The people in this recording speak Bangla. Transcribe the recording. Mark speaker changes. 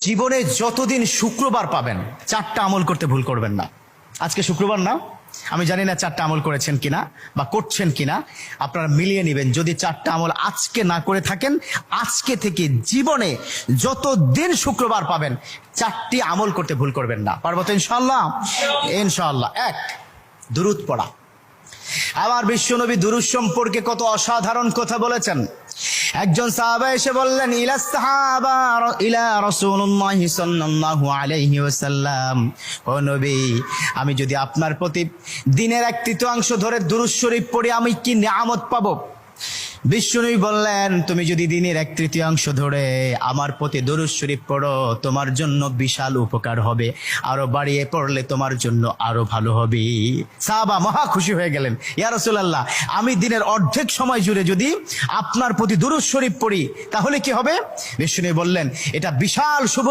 Speaker 1: জীবনে যতদিন শুক্রবার পাবেন 4টা আমল করতে ভুল করবেন না। আজকে শুক্রবার না, আমি জানি না 4টা আমল করেছেন কিনা বা করছেন কিনা, আপনারা মিলিয়ে নেবেন। যদি 4টা আমল আজকে না করে থাকেন, আজকে থেকে জীবনে যতদিন শুক্রবার পাবেন 4টি আমল করতে ভুল করবেন না। পারবো তো ইনশাআল্লাহ? ইনশাআল্লাহ। 1, দুরূদ পড়া। আমার বিশ্বনবী দুরূদ সম্পর্কে কত অসাধারণ কথা বলেছেন। একজন সাহাবা এসে বললেন, ইলা রাসূলুল্লাহ সাল্লাল্লাহু আলাইহি ওয়াসাল্লাম, ও নবী, আমি যদি আপনার প্রতি দিনের 1/3 ধরে দুরূদ শরীফ পড়ি আমি কি নিয়ামত পাবো? বিশ্বনবী বললেন, তুমি যদি দিনের 1/3 ধরে আমার প্রতি দুরূদ শরীফ পড়ো তোমার জন্য বিশাল উপকার হবে, আরো বাড়িয়ে পড়লে তোমার জন্য আরো ভালো হবে। সাহাবা মহা খুশি হয়ে গেলেন, ইয়া রাসূলুল্লাহ, আমি দিনের অর্ধেক সময় জুড়ে যদি আপনার প্রতি দুরূদ শরীফ পড়ি তাহলে কি হবে? বিশ্বনবী বললেন, এটা বিশাল শুভ